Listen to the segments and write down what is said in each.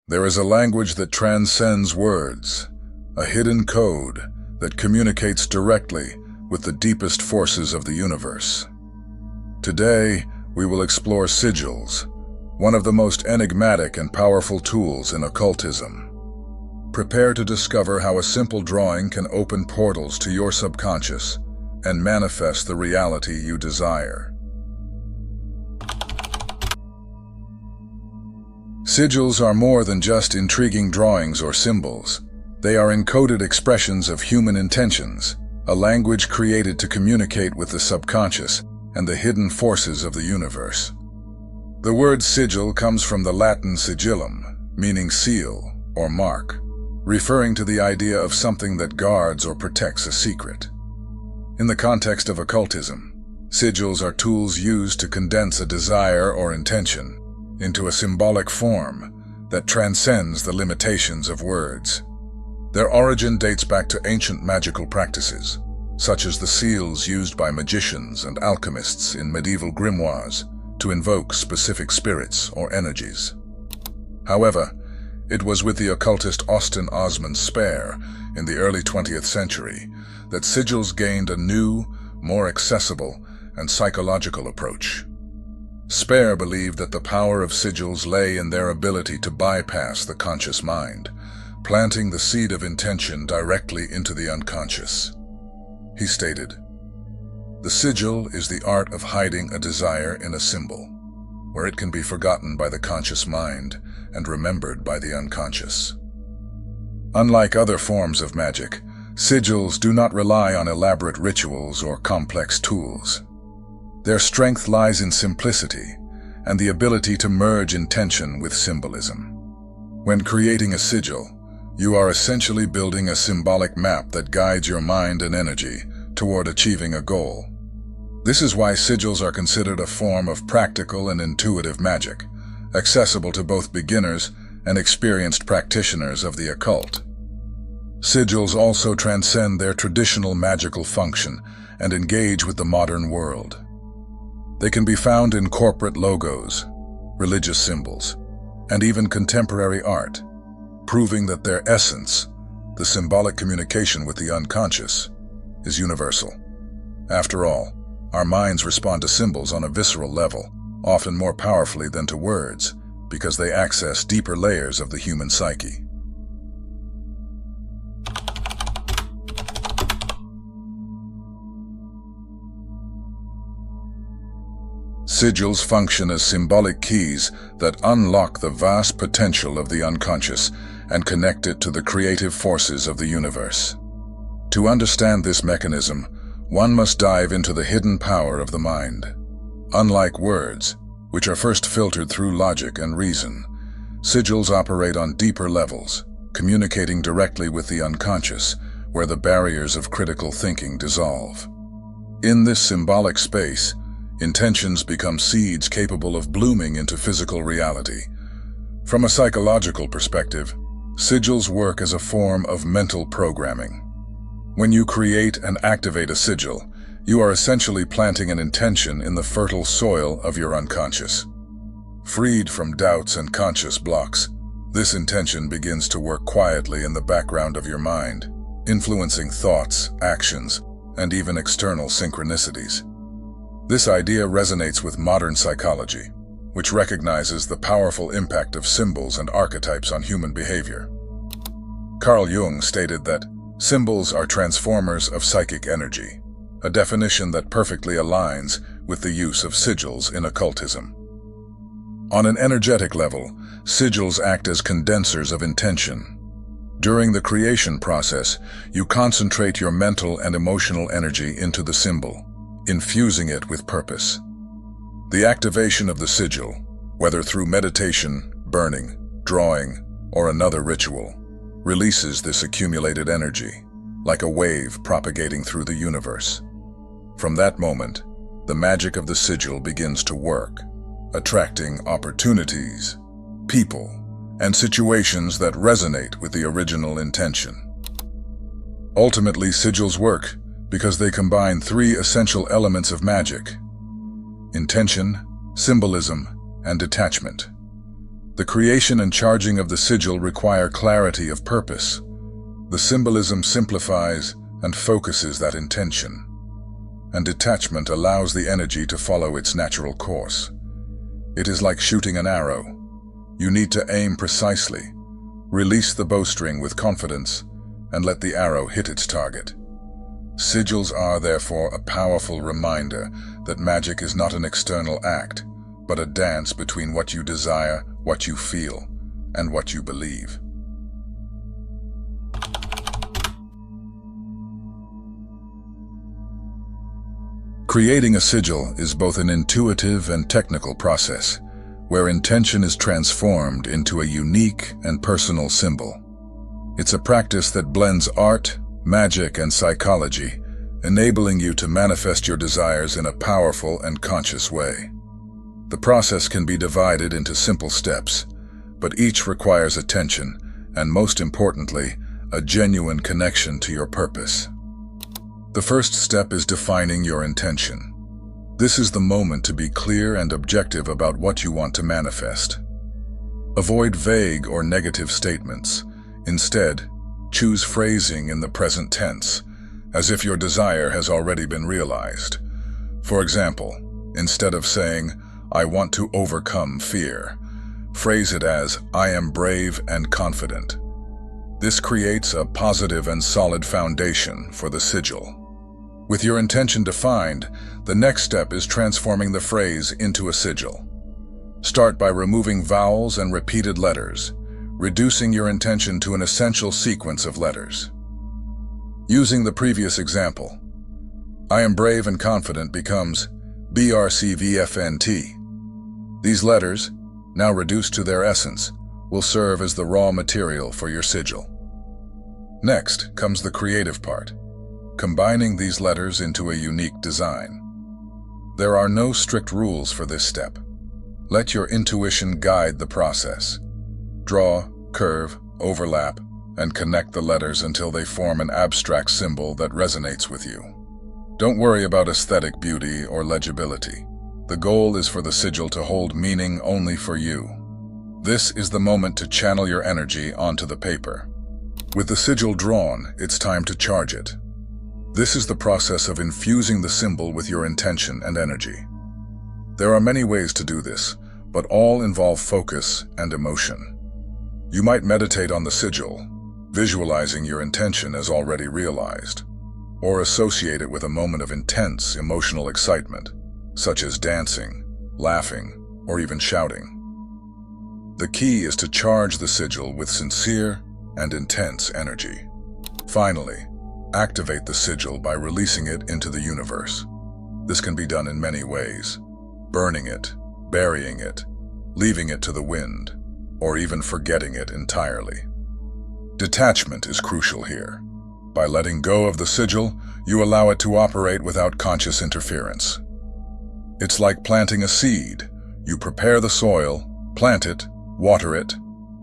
There is a language that transcends words, a hidden code that communicates directly with the deepest forces of the universe. Today, we will explore sigils, one of the most enigmatic and powerful tools in occultism. Prepare to discover how a simple drawing can open portals to your subconscious and manifest the reality you desire. Sigils are more than just intriguing drawings or symbols. They are encoded expressions of human intentions, a language created to communicate with the subconscious and the hidden forces of the universe. The word sigil comes from the Latin sigillum, meaning seal or mark, referring to the idea of something that guards or protects a secret. In the context of occultism, sigils are tools used to condense a desire or intention into a symbolic form that transcends the limitations of words. Their origin dates back to ancient magical practices, such as the seals used by magicians and alchemists in medieval grimoires to invoke specific spirits or energies. However, it was with the occultist Austin Osman Spare in the early 20th century that sigils gained a new, more accessible, and psychological approach. Spare believed that the power of sigils lay in their ability to bypass the conscious mind, planting the seed of intention directly into the unconscious. He stated, "The sigil is the art of hiding a desire in a symbol, where it can be forgotten by the conscious mind and remembered by the unconscious." Unlike other forms of magic, sigils do not rely on elaborate rituals or complex tools. Their strength lies in simplicity and the ability to merge intention with symbolism. When creating a sigil, you are essentially building a symbolic map that guides your mind and energy toward achieving a goal. This is why sigils are considered a form of practical and intuitive magic, accessible to both beginners and experienced practitioners of the occult. Sigils also transcend their traditional magical function and engage with the modern world. They can be found in corporate logos, religious symbols, and even contemporary art, proving that their essence, the symbolic communication with the unconscious, is universal. After all, our minds respond to symbols on a visceral level, often more powerfully than to words, because they access deeper layers of the human psyche. Sigils function as symbolic keys that unlock the vast potential of the unconscious and connect it to the creative forces of the universe. To understand this mechanism, one must dive into the hidden power of the mind. Unlike words, which are first filtered through logic and reason, sigils operate on deeper levels, communicating directly with the unconscious, where the barriers of critical thinking dissolve. In this symbolic space, intentions become seeds capable of blooming into physical reality. From a psychological perspective, sigils work as a form of mental programming. When you create and activate a sigil, you are essentially planting an intention in the fertile soil of your unconscious. Freed from doubts and conscious blocks, this intention begins to work quietly in the background of your mind, influencing thoughts, actions, and even external synchronicities. This idea resonates with modern psychology, which recognizes the powerful impact of symbols and archetypes on human behavior. Carl Jung stated that symbols are transformers of psychic energy, a definition that perfectly aligns with the use of sigils in occultism. On an energetic level, sigils act as condensers of intention. During the creation process, you concentrate your mental and emotional energy into the symbol, infusing it with purpose. The activation of the sigil, whether through meditation, burning, drawing, or another ritual, releases this accumulated energy, like a wave propagating through the universe. From that moment, the magic of the sigil begins to work, attracting opportunities, people, and situations that resonate with the original intention. Ultimately, sigils work because they combine three essential elements of magic: intention, symbolism, and detachment. The creation and charging of the sigil require clarity of purpose. The symbolism simplifies and focuses that intention, and detachment allows the energy to follow its natural course. It is like shooting an arrow. You need to aim precisely, release the bowstring with confidence, and let the arrow hit its target. Sigils are therefore a powerful reminder that magic is not an external act, but a dance between what you desire, what you feel, and what you believe. Creating a sigil is both an intuitive and technical process, where intention is transformed into a unique and personal symbol. It's a practice that blends art, magic, and psychology, enabling you to manifest your desires in a powerful and conscious way. The process can be divided into simple steps, but each requires attention and, most importantly, a genuine connection to your purpose. The first step is defining your intention. This is the moment to be clear and objective about what you want to manifest. Avoid vague or negative statements. Instead, choose phrasing in the present tense, as if your desire has already been realized. For example, instead of saying, "I want to overcome fear," phrase it as, "I am brave and confident." This creates a positive and solid foundation for the sigil. With your intention defined, the next step is transforming the phrase into a sigil. Start by removing vowels and repeated letters, reducing your intention to an essential sequence of letters. Using the previous example, "I am brave and confident" becomes BRCVFNT. These letters, now reduced to their essence, will serve as the raw material for your sigil. Next comes the creative part, combining these letters into a unique design. There are no strict rules for this step. Let your intuition guide the process. Draw, curve, overlap, and connect the letters until they form an abstract symbol that resonates with you. Don't worry about aesthetic beauty or legibility. The goal is for the sigil to hold meaning only for you. This is the moment to channel your energy onto the paper. With the sigil drawn, it's time to charge it. This is the process of infusing the symbol with your intention and energy. There are many ways to do this, but all involve focus and emotion. You might meditate on the sigil, visualizing your intention as already realized, or associate it with a moment of intense emotional excitement, such as dancing, laughing, or even shouting. The key is to charge the sigil with sincere and intense energy. Finally, activate the sigil by releasing it into the universe. This can be done in many ways: burning it, burying it, leaving it to the wind, or even forgetting it entirely. Detachment is crucial here. By letting go of the sigil, you allow it to operate without conscious interference. It's like planting a seed. You prepare the soil, plant it, water it,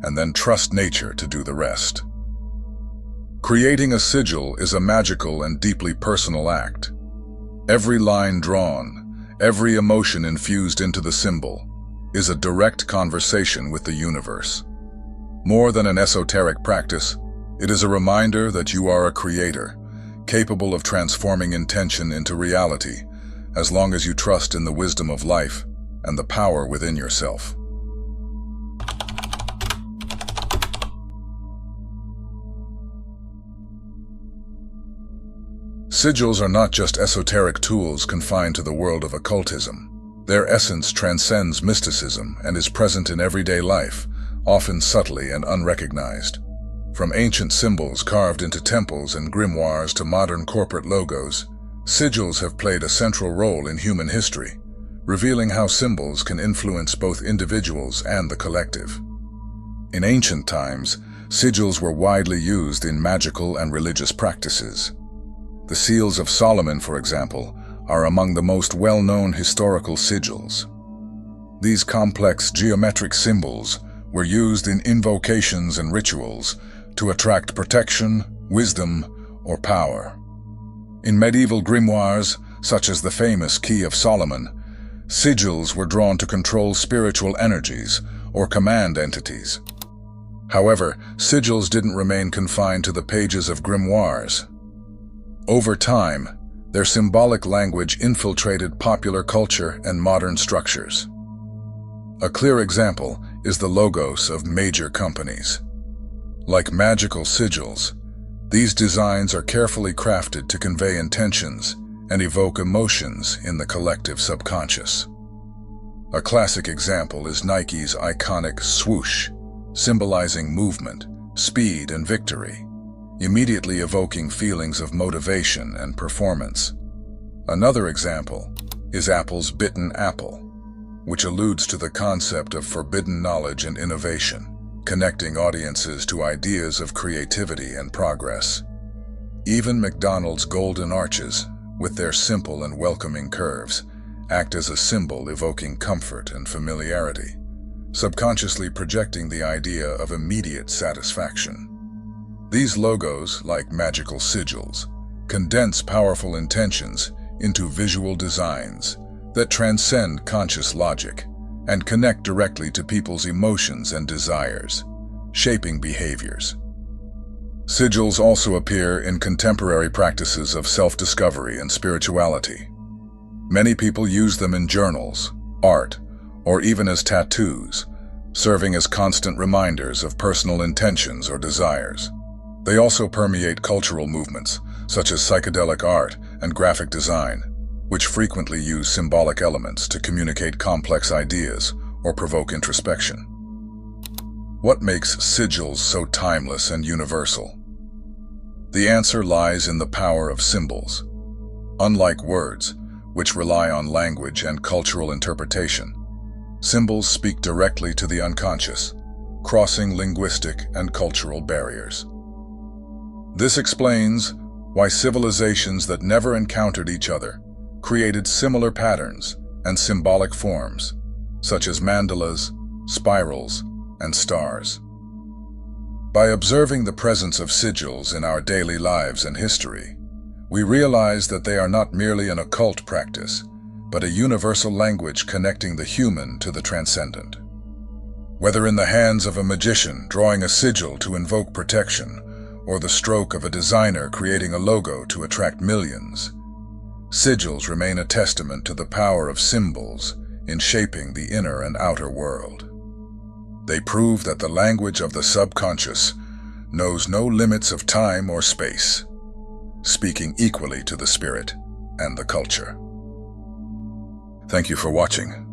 and then trust nature to do the rest. Creating a sigil is a magical and deeply personal act. Every line drawn, every emotion infused into the symbol, is a direct conversation with the universe. More than an esoteric practice, it is a reminder that you are a creator, capable of transforming intention into reality, as long as you trust in the wisdom of life and the power within yourself. Sigils are not just esoteric tools confined to the world of occultism. Their essence transcends mysticism and is present in everyday life, often subtly and unrecognized. From ancient symbols carved into temples and grimoires to modern corporate logos, sigils have played a central role in human history, revealing how symbols can influence both individuals and the collective. In ancient times, sigils were widely used in magical and religious practices. The Seals of Solomon, for example, are among the most well-known historical sigils. These complex geometric symbols were used in invocations and rituals to attract protection, wisdom, or power. In medieval grimoires, such as the famous Key of Solomon, sigils were drawn to control spiritual energies or command entities. However, sigils didn't remain confined to the pages of grimoires. Over time, their symbolic language infiltrated popular culture and modern structures. A clear example is the logos of major companies. Like magical sigils, these designs are carefully crafted to convey intentions and evoke emotions in the collective subconscious. A classic example is Nike's iconic swoosh, symbolizing movement, speed, and victory, immediately evoking feelings of motivation and performance. Another example is Apple's bitten apple, which alludes to the concept of forbidden knowledge and innovation, connecting audiences to ideas of creativity and progress. Even McDonald's golden arches, with their simple and welcoming curves, act as a symbol evoking comfort and familiarity, subconsciously projecting the idea of immediate satisfaction. These logos, like magical sigils, condense powerful intentions into visual designs that transcend conscious logic and connect directly to people's emotions and desires, shaping behaviors. Sigils also appear in contemporary practices of self-discovery and spirituality. Many people use them in journals, art, or even as tattoos, serving as constant reminders of personal intentions or desires. They also permeate cultural movements, such as psychedelic art and graphic design, which frequently use symbolic elements to communicate complex ideas or provoke introspection. What makes sigils so timeless and universal? The answer lies in the power of symbols. Unlike words, which rely on language and cultural interpretation, symbols speak directly to the unconscious, crossing linguistic and cultural barriers. This explains why civilizations that never encountered each other created similar patterns and symbolic forms, such as mandalas, spirals, and stars. By observing the presence of sigils in our daily lives and history, we realize that they are not merely an occult practice, but a universal language connecting the human to the transcendent. Whether in the hands of a magician drawing a sigil to invoke protection, or the stroke of a designer creating a logo to attract millions, sigils remain a testament to the power of symbols in shaping the inner and outer world. They prove that the language of the subconscious knows no limits of time or space, speaking equally to the spirit and the culture. Thank you for watching.